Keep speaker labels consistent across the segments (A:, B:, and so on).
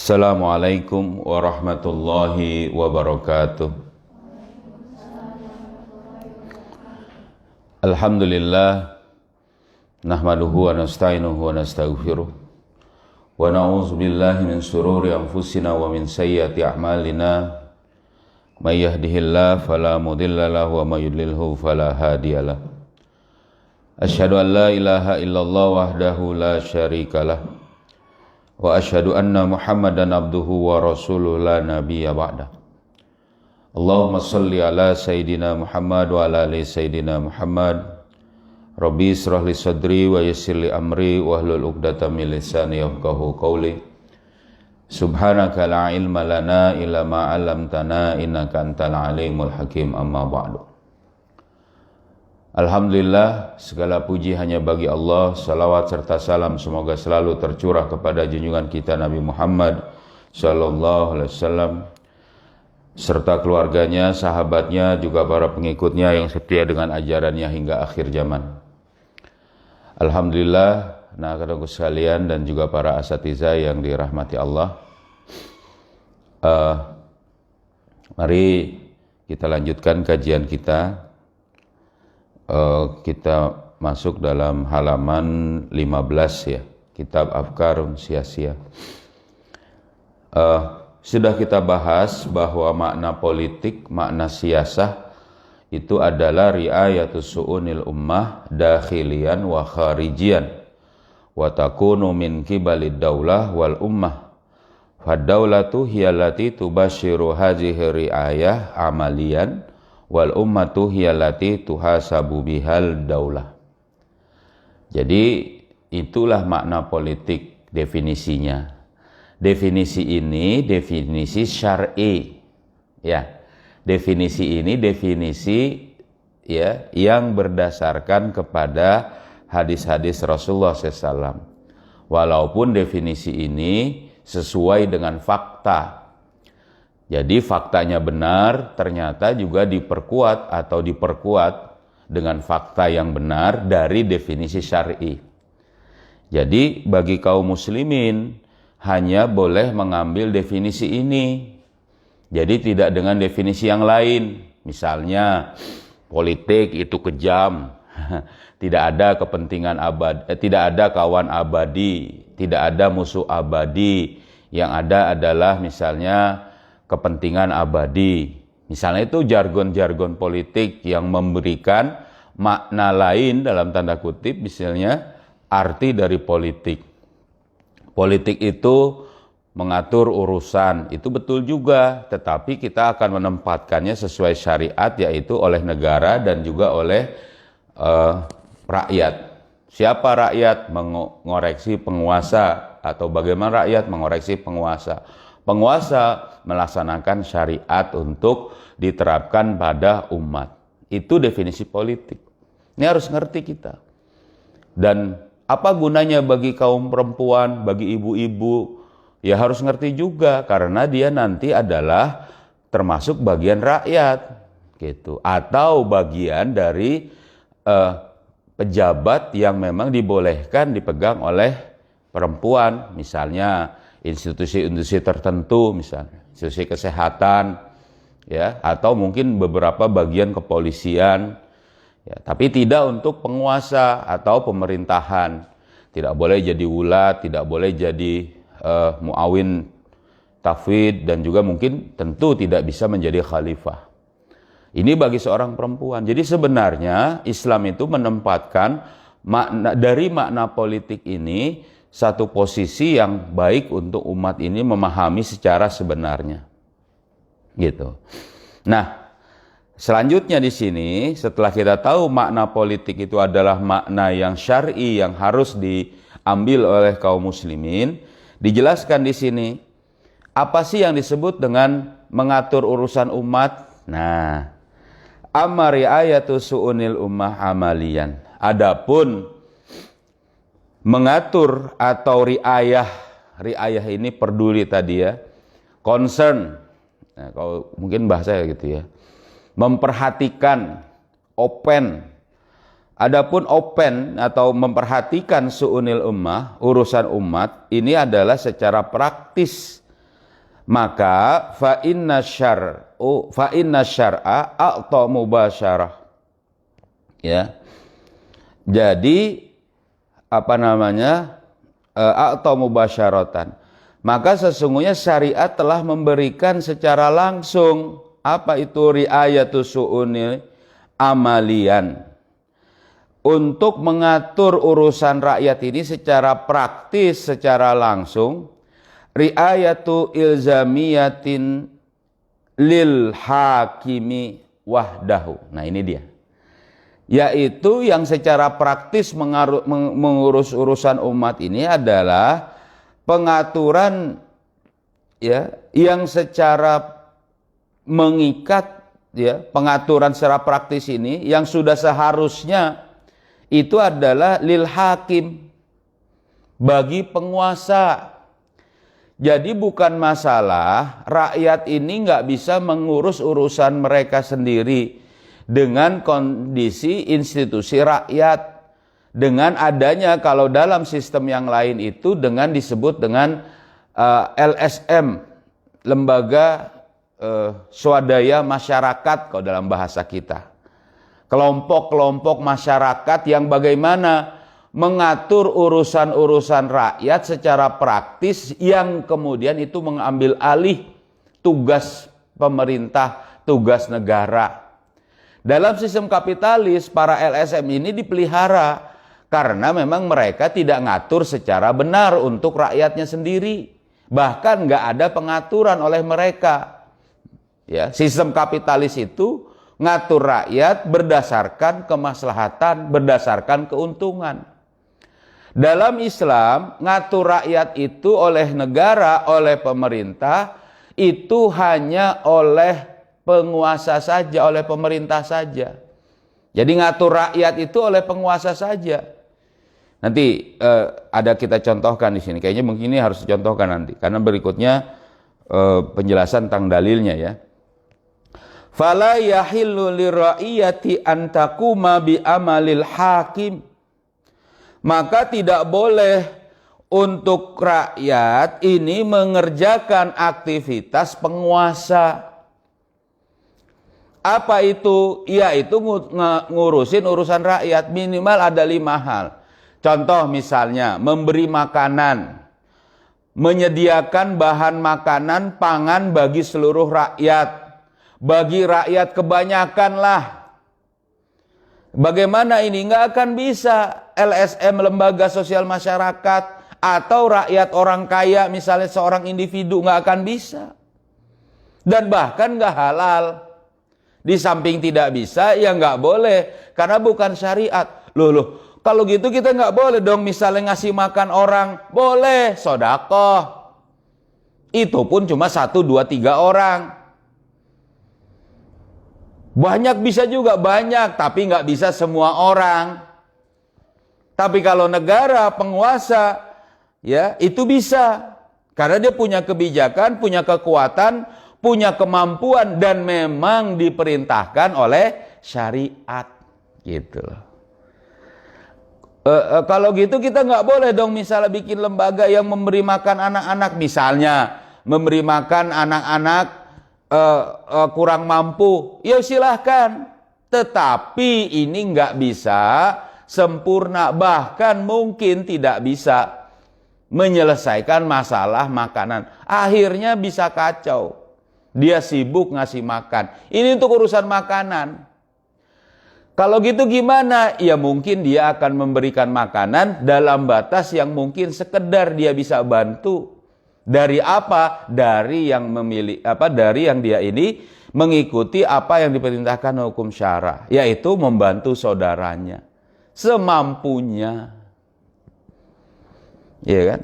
A: Assalamualaikum warahmatullahi wabarakatuh. Alhamdulillah, nahmaduhu wa nasta'inuhu wa nastaghfiruh wa na'udzu billahi min shururi anfusina wa min sayyiati a'malina. May yahdihillahu fala mudilla lahu wa may yudlilhu fala hadiyalah. Asyhadu an la ilaha illallah wahdahu la syarikalah wa asyhadu anna Muhammadan abduhu wa rasuluhu la nabiyya ba'da. Allahumma salli ala Sayyidina Muhammad wa ala ali Sayyidina Muhammad. Rabbi israh li sadri wa yassir li amri wahlul 'uqdatam min lisani yafqahu qawli. Subhanaka la ilma lana illa ma 'allamtana innaka antal alimul hakim, amma ba'du. Alhamdulillah, segala puji hanya bagi Allah. Salawat serta salam semoga selalu tercurah kepada junjungan kita Nabi Muhammad sallallahu alaihi wasallam serta keluarganya, sahabatnya, juga para pengikutnya yang setia dengan ajarannya hingga akhir zaman. Alhamdulillah, anak-anakku sekalian dan juga para asatidzah yang dirahmati Allah. Mari kita lanjutkan kajian kita. Kita masuk dalam halaman 15 ya, kitab Afkarun Sia-sia. Sudah kita bahas bahwa makna politik, makna siasah itu adalah ri'ayatus su'unil ummah dakhilian wa kharijian wa takunu min kibalid daulah wal ummah. Fad-daulatu hiyallati tubashiru hadhihi ri'ayah amalian wal ummatu hiyallati tuhasabu bihal daulah. Jadi itulah makna politik definisinya. Definisi ini definisi syar'i. Ya. Definisi ini definisi ya yang berdasarkan kepada hadis-hadis Rasulullah SAW. Walaupun definisi ini sesuai dengan fakta. Jadi faktanya benar, ternyata juga diperkuat dengan fakta yang benar dari definisi syar'i. Jadi bagi kaum muslimin hanya boleh mengambil definisi ini. Jadi tidak dengan definisi yang lain. Misalnya politik itu kejam, tidak ada kepentingan abadi, tidak ada kawan abadi, tidak ada musuh abadi. Yang ada adalah misalnya kepentingan abadi. Misalnya itu jargon-jargon politik yang memberikan makna lain dalam tanda kutip, misalnya arti dari politik. Politik itu mengatur urusan, itu betul juga, tetapi kita akan menempatkannya sesuai syariat, yaitu oleh negara dan juga oleh rakyat. Siapa rakyat? Mengoreksi penguasa, atau bagaimana rakyat mengoreksi penguasa. Penguasa melaksanakan syariat untuk diterapkan pada umat. Itu definisi politik. Ini harus ngerti kita. Dan apa gunanya bagi kaum perempuan, bagi ibu-ibu? Ya harus ngerti juga, karena dia nanti adalah termasuk bagian rakyat, gitu. Atau bagian dari pejabat yang memang dibolehkan dipegang oleh perempuan, misalnya institusi-institusi tertentu, misalnya institusi kesehatan, ya, atau mungkin beberapa bagian kepolisian, ya, tapi tidak untuk penguasa atau pemerintahan. Tidak boleh jadi wulat, tidak boleh jadi muawin tafwid, dan juga mungkin tentu tidak bisa menjadi khalifah. Ini bagi seorang perempuan. Jadi sebenarnya Islam itu menempatkan dari makna politik ini satu posisi yang baik untuk umat ini memahami secara sebenarnya. Gitu. Nah, selanjutnya di sini setelah kita tahu makna politik itu adalah makna yang syar'i yang harus diambil oleh kaum muslimin, dijelaskan di sini apa sih yang disebut dengan mengatur urusan umat. Nah, amma ri'ayatu su'unil ummah amalian. Adapun mengatur atau riayah ini peduli tadi ya, concern, nah, kalau mungkin bahasa gitu ya, memperhatikan, open. Adapun open atau memperhatikan su'unil ummah, urusan umat, ini adalah secara praktis Maka fa inna syar'a a'ta mubasyarah. Ya. Jadi apa namanya? A'ta mubasyaratan. Maka sesungguhnya syariat telah memberikan secara langsung apa itu riayatus su'unil amalian, untuk mengatur urusan rakyat ini secara praktis, secara langsung. Riayatu ilzamiyatin lil hakimi wahdahu. Nah ini dia, yaitu yang secara praktis mengurus urusan umat ini adalah pengaturan, ya, yang secara mengikat, ya, pengaturan secara praktis ini yang sudah seharusnya itu adalah lil hakim, bagi penguasa. Jadi bukan masalah rakyat ini nggak bisa mengurus urusan mereka sendiri dengan kondisi institusi rakyat, dengan adanya kalau dalam sistem yang lain itu dengan disebut dengan LSM, lembaga swadaya masyarakat kalau dalam bahasa kita. Kelompok-kelompok masyarakat yang bagaimana mengatur urusan-urusan rakyat secara praktis, yang kemudian itu mengambil alih tugas pemerintah, tugas negara. Dalam sistem kapitalis, para LSM ini dipelihara karena memang mereka tidak ngatur secara benar untuk rakyatnya sendiri. Bahkan nggak ada pengaturan oleh mereka. Ya, sistem kapitalis itu ngatur rakyat berdasarkan kemaslahatan, berdasarkan keuntungan. Dalam Islam, ngatur rakyat itu oleh negara, oleh pemerintah, itu hanya oleh penguasa saja, oleh pemerintah saja. Jadi ngatur rakyat itu oleh penguasa saja. Nanti ada kita contohkan di sini. Kayaknya mungkin ini harus dicontohkan nanti, karena berikutnya penjelasan tentang dalilnya, ya. Fala yahillu lira'iyati an taquma bi amalil hakim. Maka tidak boleh untuk rakyat ini mengerjakan aktivitas penguasa. Apa itu? Yaitu ngurusin urusan rakyat. Minimal ada 5 hal. Contoh misalnya memberi makanan, menyediakan bahan makanan, pangan bagi seluruh rakyat. Bagi rakyat kebanyakan lah. Bagaimana ini? Nggak akan bisa LSM, lembaga sosial masyarakat, atau rakyat orang kaya, misalnya seorang individu, nggak akan bisa. Dan bahkan nggak halal. Di samping tidak bisa, ya nggak boleh, karena bukan syariat. Loh, kalau gitu kita nggak boleh dong misalnya ngasih makan orang. Boleh, sodakoh. Itu pun cuma 1, 2, 3 orang. Banyak bisa juga, banyak, tapi nggak bisa semua orang. Tapi kalau negara, penguasa, ya itu bisa. Karena dia punya kebijakan, punya kekuatan, punya kemampuan, dan memang diperintahkan oleh syariat. Gitu loh. Kalau gitu kita nggak boleh dong misalnya bikin lembaga yang memberi makan anak-anak. Misalnya memberi makan anak-anak kurang mampu, ya silahkan. Tetapi ini nggak bisa sempurna, bahkan mungkin tidak bisa menyelesaikan masalah makanan. Akhirnya bisa kacau. Dia sibuk ngasih makan. Ini untuk urusan makanan. Kalau gitu gimana? Ya mungkin dia akan memberikan makanan dalam batas yang mungkin sekedar dia bisa bantu. Dari apa? Dari yang memilih dari yang dia ini mengikuti apa yang diperintahkan hukum syara, yaitu membantu saudaranya semampunya. Iya kan?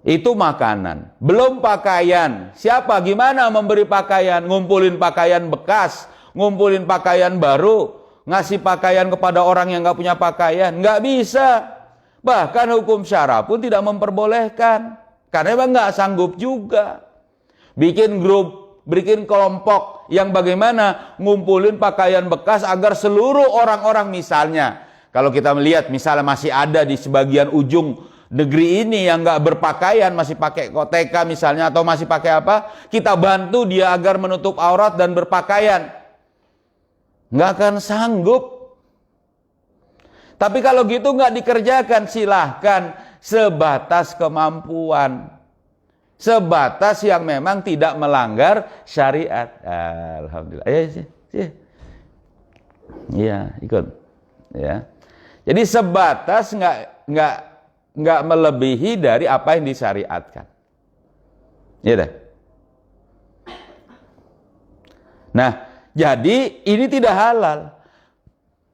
A: Itu makanan. Belum pakaian. Siapa? Gimana memberi pakaian? Ngumpulin pakaian bekas, ngumpulin pakaian baru, ngasih pakaian kepada orang yang nggak punya pakaian? Nggak bisa. Bahkan hukum syara pun tidak memperbolehkan. Karena memang nggak sanggup juga. Bikin grup, bikin kelompok yang bagaimana ngumpulin pakaian bekas agar seluruh orang-orang, misalnya kalau kita melihat misalnya masih ada di sebagian ujung negeri ini yang nggak berpakaian, masih pakai koteka misalnya, atau masih pakai apa, kita bantu dia agar menutup aurat dan berpakaian. Nggak akan sanggup. Tapi kalau gitu nggak dikerjakan, silahkan sebatas kemampuan. Sebatas yang memang tidak melanggar syariat. Alhamdulillah. Iya, ikut. Ya. Jadi sebatas nggak melebihi dari apa yang disyariatkan. Iya dah. Nah, jadi ini tidak halal.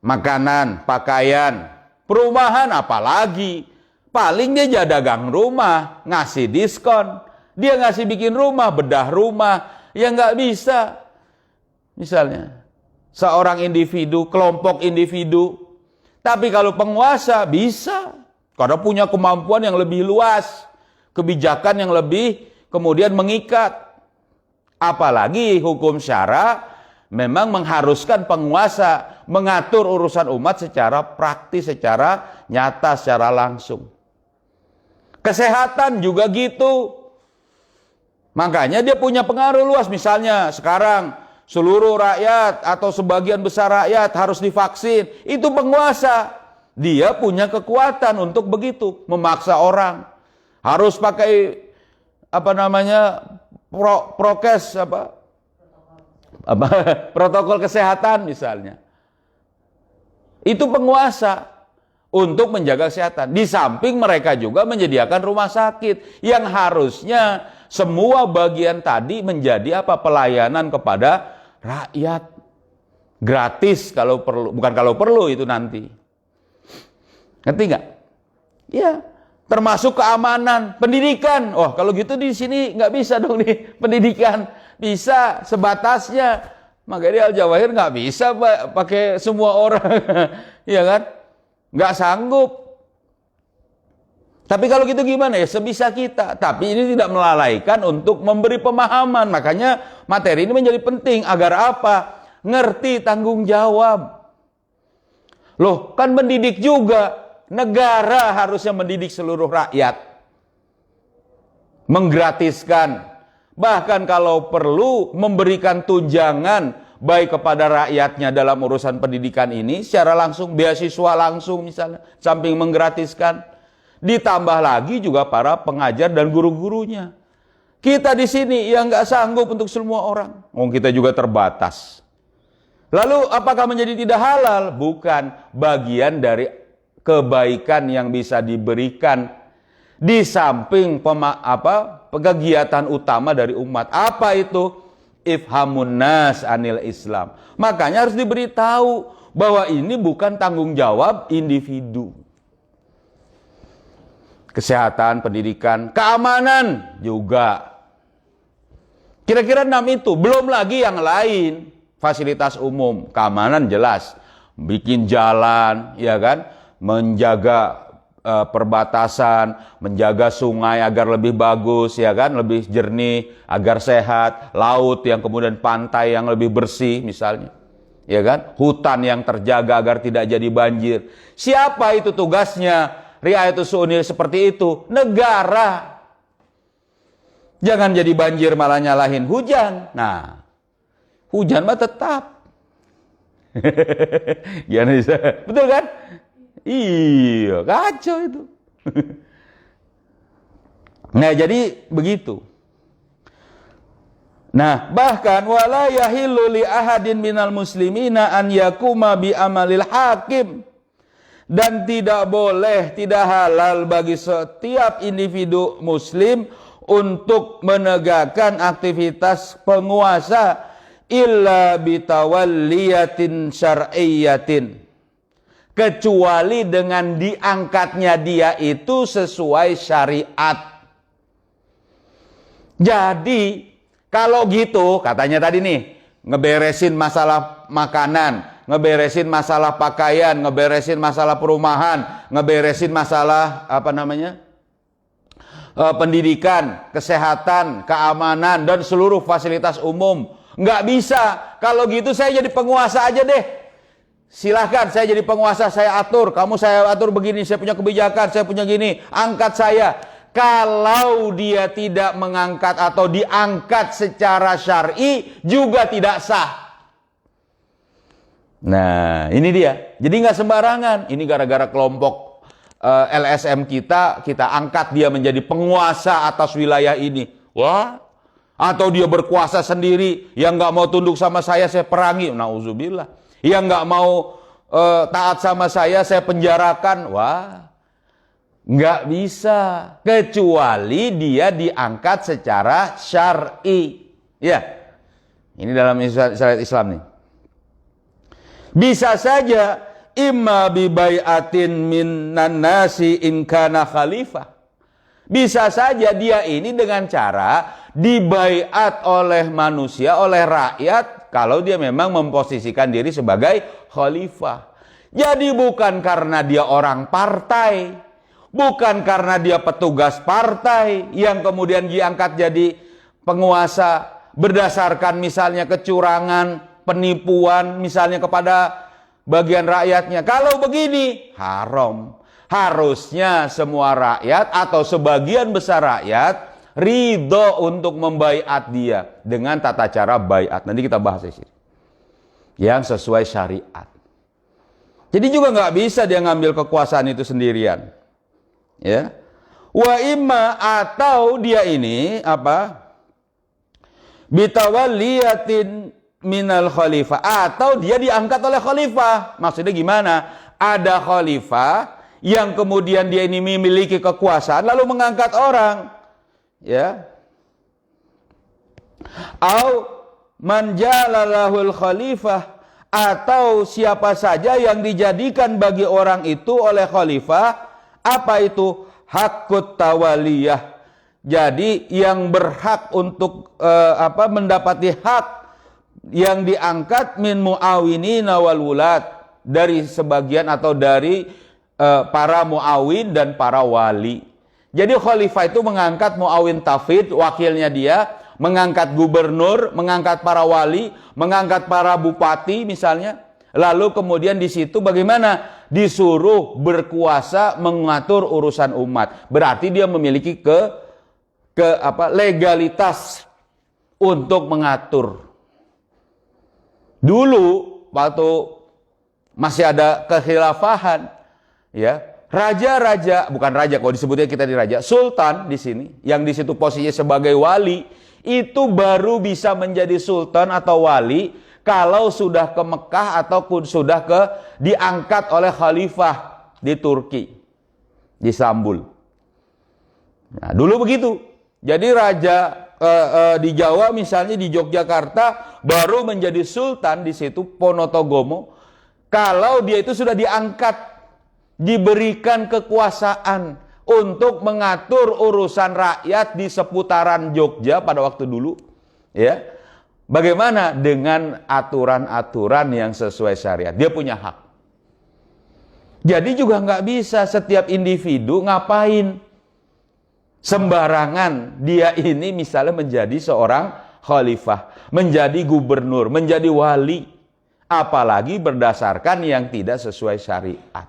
A: Makanan, pakaian, perumahan apalagi. Paling dia jadi dagang rumah, ngasih diskon. Dia ngasih bikin rumah, bedah rumah. Ya nggak bisa. Misalnya, seorang individu, kelompok individu. Tapi kalau penguasa bisa. Karena punya kemampuan yang lebih luas. Kebijakan yang lebih kemudian mengikat. Apalagi hukum syara memang mengharuskan penguasa mengatur urusan umat secara praktis, secara nyata, secara langsung. Kesehatan juga gitu. Makanya dia punya pengaruh luas. Misalnya sekarang seluruh rakyat atau sebagian besar rakyat harus divaksin. Itu penguasa. Dia punya kekuatan untuk begitu, memaksa orang. Harus pakai prokes protokol kesehatan misalnya. Itu penguasa untuk menjaga kesehatan. Di samping mereka juga menyediakan rumah sakit yang harusnya semua bagian tadi menjadi pelayanan kepada rakyat. Gratis kalau perlu, bukan kalau perlu itu nanti. Ngerti nggak? Ya, termasuk keamanan, pendidikan. Oh, kalau gitu di sini nggak bisa dong nih pendidikan. Bisa sebatasnya. Makanya Al-Jawahir nggak bisa pakai semua orang, ya kan? Nggak sanggup. Tapi kalau gitu gimana ya? Sebisa kita. Tapi ini tidak melalaikan untuk memberi pemahaman. Makanya materi ini menjadi penting agar apa? Ngerti tanggung jawab. Loh, kan mendidik juga. Negara harusnya mendidik seluruh rakyat. Menggratiskan. Bahkan kalau perlu memberikan tunjangan baik kepada rakyatnya dalam urusan pendidikan ini secara langsung, beasiswa langsung misalnya, samping menggratiskan. Ditambah lagi juga para pengajar dan guru-gurunya. Kita di sini yang nggak sanggup untuk semua orang. Kita juga terbatas. Lalu apakah menjadi tidak halal? Bukan, bagian dari kebaikan yang bisa diberikan di samping kegiatan utama dari umat. Apa itu? Ifhamun nas anil Islam. Makanya harus diberitahu bahwa ini bukan tanggung jawab individu. Kesehatan, pendidikan, keamanan juga. Kira-kira 6 itu. Belum lagi yang lain. Fasilitas umum, keamanan jelas. Bikin jalan, ya kan? Menjaga perbatasan, menjaga sungai agar lebih bagus, ya kan, lebih jernih, agar sehat, laut yang kemudian pantai yang lebih bersih misalnya, ya kan, hutan yang terjaga agar tidak jadi banjir. Siapa itu tugasnya? Riayatus su'unil seperti itu, negara. Jangan jadi banjir malah nyalahin hujan. Nah, hujan mah tetap. Gimana bisa? Betul kan? Iya, kacau itu. Nah, jadi begitu. Nah, bahkan wala yahillu li ahadin minal muslimina an yakuma bi amalil hakim. Dan tidak boleh, tidak halal bagi setiap individu muslim untuk menegakkan aktivitas penguasa illa bitawalliyatin syar'iyyatin. Kecuali dengan diangkatnya dia itu sesuai syariat. Jadi kalau gitu katanya tadi nih, ngeberesin masalah makanan, ngeberesin masalah pakaian, ngeberesin masalah perumahan, ngeberesin masalah pendidikan, kesehatan, keamanan dan seluruh fasilitas umum. Nggak bisa. Kalau gitu saya jadi penguasa aja deh. silahkan saya jadi penguasa, saya atur, kamu saya atur begini, saya punya kebijakan, saya punya gini, angkat saya. Kalau dia tidak mengangkat atau diangkat secara syar'i juga tidak sah. Nah, ini dia. Jadi nggak sembarangan. Ini gara-gara kelompok LSM kita angkat dia menjadi penguasa atas wilayah ini. Wah, atau dia berkuasa sendiri, yang nggak mau tunduk sama saya perangi. Nauzubillah. Yang nggak mau taat sama saya penjarakan. Wah, nggak bisa, kecuali dia diangkat secara syar'i. Ya, ini dalam syariat Islam nih. Bisa saja imma bi bai'atin minan nasi in kana khalifah. Bisa saja dia ini dengan cara dibaiat oleh manusia, oleh rakyat, kalau dia memang memposisikan diri sebagai khalifah. Jadi bukan karena dia orang partai, bukan karena dia petugas partai yang kemudian diangkat jadi penguasa berdasarkan misalnya kecurangan, penipuan misalnya kepada bagian rakyatnya. Kalau begini, haram. Harusnya semua rakyat atau sebagian besar rakyat ridho untuk membaiat dia dengan tata cara baiat. Nanti kita bahas di sini. Yang sesuai syariat. Jadi juga nggak bisa dia ngambil kekuasaan itu sendirian. Ya. Wa imma, atau dia ini apa? Bitawalliyatin minal khalifah, atau dia diangkat oleh khalifah. Maksudnya gimana? Ada khalifah yang kemudian dia ini memiliki kekuasaan lalu mengangkat orang, ya. Au man jalalahul khalifah, atau siapa saja yang dijadikan bagi orang itu oleh khalifah, apa itu? Hakut tawaliyah. Jadi yang berhak untuk mendapati hak yang diangkat min muawinina wal wulad, dari sebagian atau dari para muawin dan para wali. Jadi khalifah itu mengangkat muawin tafid, wakilnya dia, mengangkat gubernur, mengangkat para wali, mengangkat para bupati misalnya. Lalu kemudian di situ bagaimana? Disuruh berkuasa mengatur urusan umat. Berarti dia memiliki legalitas untuk mengatur. Dulu waktu masih ada kekhilafahan, ya, raja-raja, bukan raja, kalau disebutnya kita di raja, sultan di sini, yang di situ posisinya sebagai wali, itu baru bisa menjadi sultan atau wali kalau sudah ke Mekah ataupun sudah diangkat oleh khalifah di Turki, di Istanbul. Nah, dulu begitu. Jadi raja di Jawa misalnya di Yogyakarta baru menjadi sultan di situ Ponorogo kalau dia itu sudah diangkat, diberikan kekuasaan untuk mengatur urusan rakyat di seputaran Jogja pada waktu dulu, ya. Bagaimana? Dengan aturan-aturan yang sesuai syariat. Dia punya hak. Jadi juga nggak bisa setiap individu ngapain sembarangan. Dia ini misalnya menjadi seorang khalifah, menjadi gubernur, menjadi wali, apalagi berdasarkan yang tidak sesuai syariat.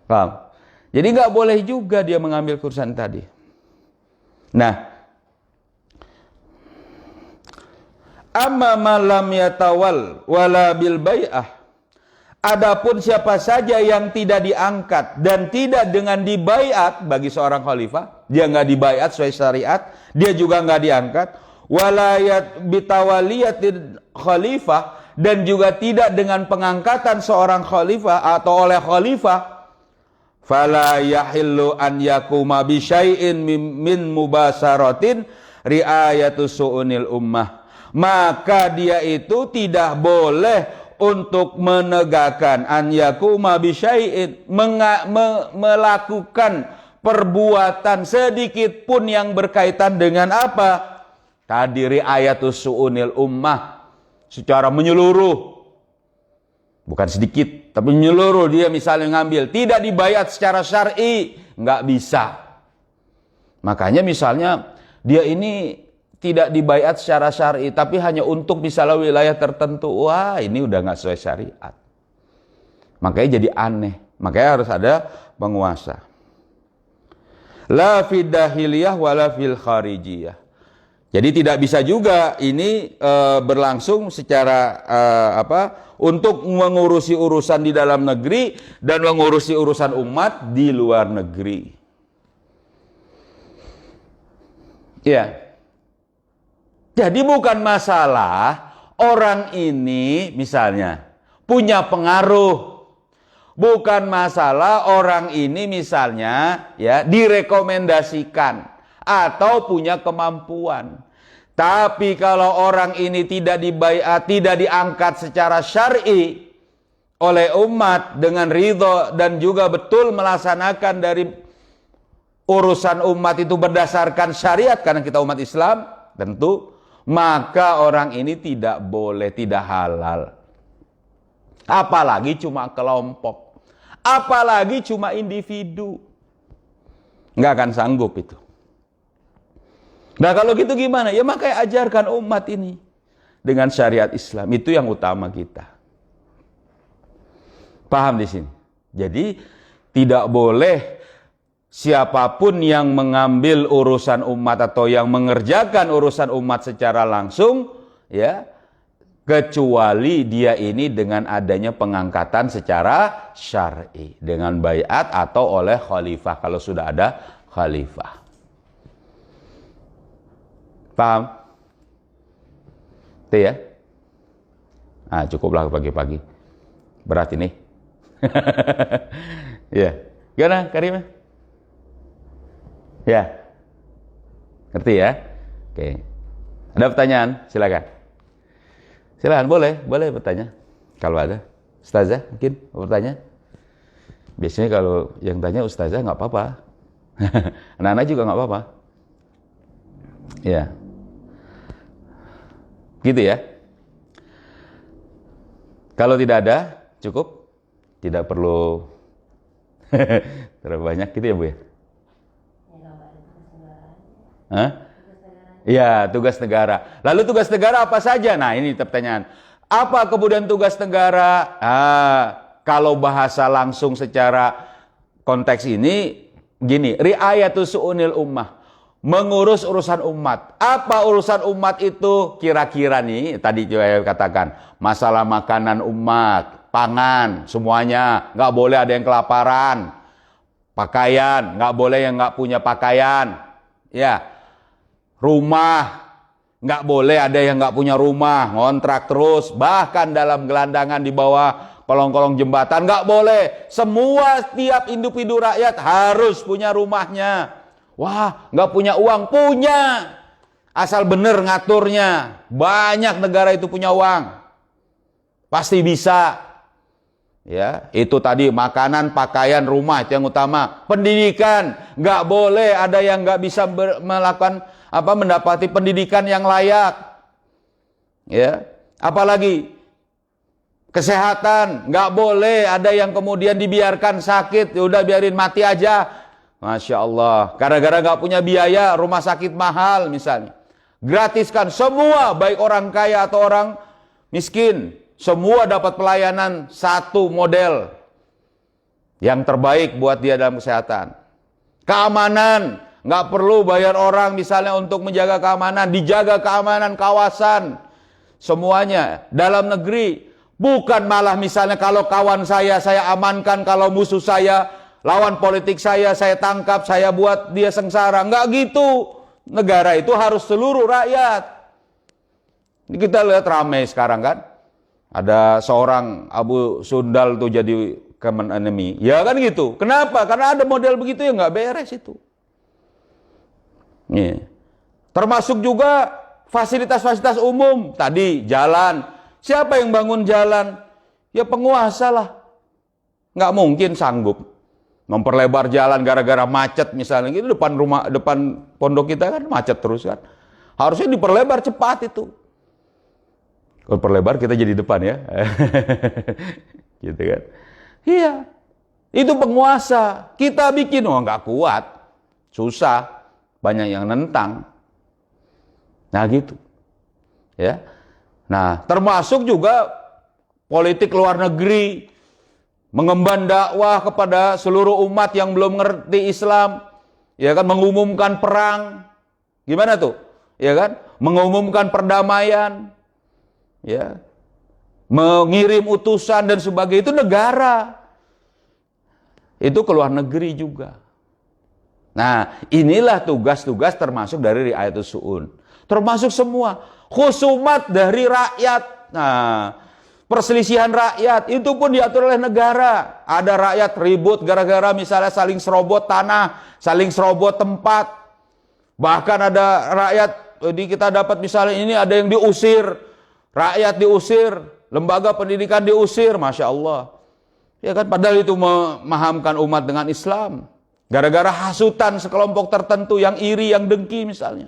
A: Paham? Jadi nggak boleh juga dia mengambil urusan tadi. Nah, amma malam yatawal wala bil bai'ah. Adapun siapa saja yang tidak diangkat dan tidak dengan dibaiat bagi seorang khalifah, dia nggak dibaiat sesuai syariat, dia juga nggak diangkat, walayat bitawaliyatin khalifah, dan juga tidak dengan pengangkatan seorang khalifah atau oleh khalifah, fala yahillu an yakuma bi syai'in min mubasaratin riayatu su'unil ummah. Maka dia itu tidak boleh untuk menegakkan an yakuma bi syai'in, melakukan perbuatan sedikit pun yang berkaitan dengan apa? Tadi riayatu su'unil ummah, secara menyeluruh. Bukan sedikit, tapi menyeluruh. Dia misalnya ngambil, tidak dibayat secara syar'i, nggak bisa. Makanya misalnya dia ini tidak dibayat secara syar'i, tapi hanya untuk misalnya wilayah tertentu. Wah, ini udah nggak sesuai syariat. Makanya jadi aneh. Makanya harus ada penguasa. La fid dahiliyah wala fil kharijiyah. Jadi tidak bisa juga ini berlangsung secara untuk mengurusi urusan di dalam negeri dan mengurusi urusan umat di luar negeri. Ya. Jadi bukan masalah orang ini misalnya punya pengaruh. Bukan masalah orang ini misalnya ya direkomendasikan atau punya kemampuan. Tapi kalau orang ini tidak dibaiat, tidak diangkat secara syar'i oleh umat dengan ridho dan juga betul melaksanakan dari urusan umat itu berdasarkan syariat karena kita umat Islam tentu, maka orang ini tidak boleh, tidak halal. Apalagi cuma kelompok. Apalagi cuma individu. Nggak akan sanggup itu. Nah kalau gitu gimana? Ya makanya ajarkan umat ini dengan syariat Islam. Itu yang utama kita. Paham di sini? Jadi tidak boleh siapapun yang mengambil urusan umat atau yang mengerjakan urusan umat secara langsung, ya, kecuali dia ini dengan adanya pengangkatan secara syar'i dengan baiat atau oleh khalifah kalau sudah ada khalifah. Paham? Itu ya? Ah, cukuplah pagi-pagi. Berat ini. Ya. Gimana, Karim? Ya. Ngerti ya? Oke. Ada pertanyaan? Silakan. Silakan, boleh bertanya. Kalau ada. Ustazah mungkin mau bertanya. Biasanya kalau yang tanya ustazah nggak apa-apa. Anak-anak juga nggak apa-apa. Ya. Gitu ya. Kalau tidak ada, cukup. Tidak perlu terlalu banyak gitu ya, Bu ya? Hah? Iya, tugas negara. Lalu tugas negara apa saja? Nah, ini pertanyaan. Apa kemudian tugas negara? Kalau bahasa langsung secara konteks ini, gini, ri'ayatus su'unil ummah. Mengurus urusan umat. Apa urusan umat itu? Kira-kira nih, tadi saya katakan, masalah makanan umat, pangan, semuanya. Nggak boleh ada yang kelaparan. Pakaian, nggak boleh yang nggak punya pakaian. Ya. Rumah, nggak boleh ada yang nggak punya rumah, ngontrak terus, bahkan dalam gelandangan di bawah kolong-kolong jembatan, nggak boleh. Semua setiap individu rakyat harus punya rumahnya. Wah, nggak punya uang, punya. Asal bener ngaturnya. Banyak negara itu punya uang. Pasti bisa. Ya, itu tadi makanan, pakaian, rumah itu yang utama. Pendidikan, nggak boleh ada yang nggak bisa melakukan mendapati pendidikan yang layak. Ya, apalagi kesehatan, nggak boleh ada yang kemudian dibiarkan sakit, ya udah biarin mati aja. Masya Allah, gara-gara nggak punya biaya rumah sakit mahal misalnya. Gratiskan semua, baik orang kaya atau orang miskin. Semua dapat pelayanan satu model yang terbaik buat dia dalam kesehatan. Keamanan, nggak perlu bayar orang misalnya untuk menjaga keamanan, dijaga keamanan kawasan semuanya dalam negeri. Bukan malah misalnya kalau kawan saya amankan, kalau musuh saya, lawan politik saya tangkap, saya buat dia sengsara. Nggak gitu. Negara itu harus seluruh rakyat. Ini kita lihat ramai sekarang kan. Ada seorang Abu Sundal tuh jadi common enemy. Ya kan gitu. Kenapa? Karena ada model begitu ya nggak beres itu. Nih. Termasuk juga fasilitas-fasilitas umum. Tadi jalan. Siapa yang bangun jalan? Ya penguasa lah. Nggak mungkin sanggup memperlebar jalan gara-gara macet misalnya. Gitu depan pondok kita kan macet terus kan. Harusnya diperlebar cepat itu. Kalau perlebar kita jadi depan ya. Gitu kan. Iya. Itu penguasa. Kita bikin, nggak kuat. Susah. Banyak yang nentang. Nah gitu. Ya. Nah termasuk juga politik luar negeri. mengemban dakwah kepada seluruh umat yang belum ngerti Islam, ya kan, mengumumkan perang. Gimana tuh? Ya kan? Mengumumkan perdamaian, ya. Mengirim utusan dan sebagainya, itu negara. Itu ke luar negeri juga. Nah, inilah tugas-tugas termasuk dari riayatus su'un. Termasuk semua khusumat dari rakyat. Nah, perselisihan rakyat itu pun diatur oleh negara. Ada rakyat ribut gara-gara misalnya saling serobot tanah, saling serobot tempat. Bahkan ada rakyat, kita dapat misalnya ini ada yang diusir, rakyat diusir, lembaga pendidikan diusir, Masya Allah. Ya kan, padahal itu memahamkan umat dengan Islam. Gara-gara hasutan sekelompok tertentu yang iri, yang dengki misalnya.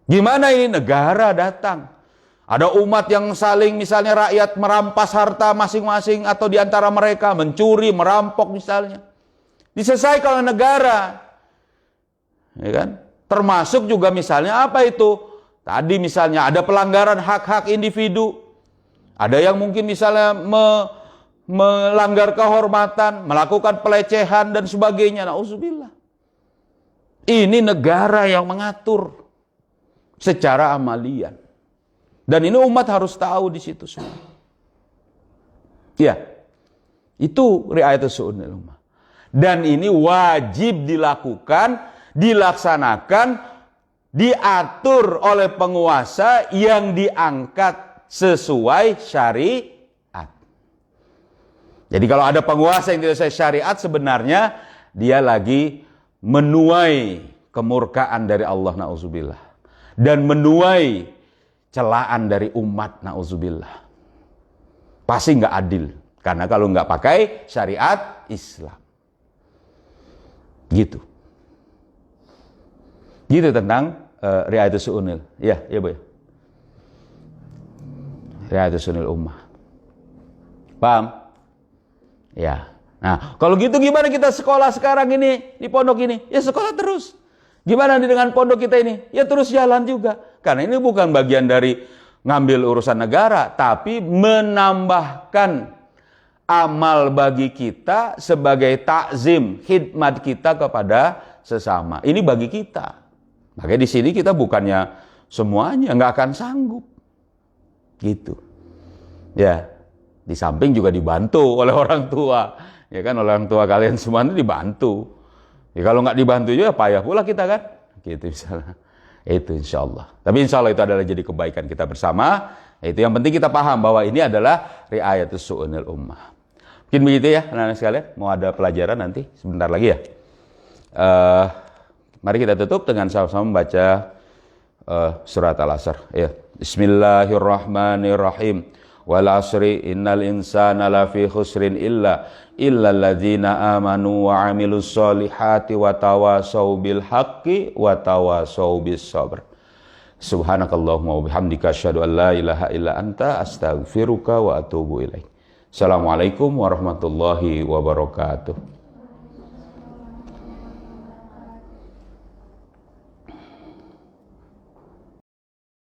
A: Gimana ini? Negara datang. Ada umat yang saling, misalnya rakyat merampas harta masing-masing atau diantara mereka, mencuri, merampok misalnya. Diselesaikan oleh negara. Ya kan? Termasuk juga misalnya apa itu? Tadi misalnya ada pelanggaran hak-hak individu. Ada yang mungkin misalnya melanggar kehormatan, melakukan pelecehan dan sebagainya. Nauzubillah. Ini negara yang mengatur secara amalian. Dan ini umat harus tahu di situ semua. Ya, itu riayatus su'unil ummah. Dan ini wajib dilakukan, dilaksanakan, diatur oleh penguasa yang diangkat sesuai syariat. Jadi kalau ada penguasa yang tidak sesuai syariat, sebenarnya dia lagi menuai kemurkaan dari Allah, na'udzubillah. Dan menuai celaan dari umat, na'udzubillah. Pasti nggak adil. Karena kalau nggak pakai syariat Islam. Gitu. Gitu tentang riayatus su'unil. Ya Bu. Riayatus su'unil ummah. Paham? Ya. Nah, kalau gitu gimana kita sekolah sekarang ini di pondok ini? Ya sekolah terus. Gimana dengan pondok kita ini? Ya terus jalan juga. Karena ini bukan bagian dari ngambil urusan negara, tapi menambahkan amal bagi kita sebagai takzim, khidmat kita kepada sesama. Ini bagi kita. Makanya di sini kita bukannya semuanya nggak akan sanggup. Gitu. Ya. Di samping juga dibantu oleh orang tua. Ya kan, oleh orang tua kalian semua itu dibantu. Ya kalau nggak dibantu juga payah pula kita kan. Gitu misalnya. Itu insya Allah. Tapi insya Allah itu adalah jadi kebaikan kita bersama. Itu yang penting kita paham bahwa ini adalah riayatus su'unil ummah. Mungkin begitu ya anak-anak sekalian. Mau ada pelajaran nanti sebentar lagi ya. Mari kita tutup dengan sama-sama membaca surat Al-Asr. Ya. Bismillahirrahmanirrahim. Wal asri innal insana lafi khusrin illa alladzina amanu wa amilus solihati wa tawasau bil haqqi wa tawasau bis sabr. Subhanakallahumma wa bihamdika asyhadu an la ilaha illa anta astaghfiruka wa atubu ilaik. Assalamualaikum warahmatullahi wabarakatuh.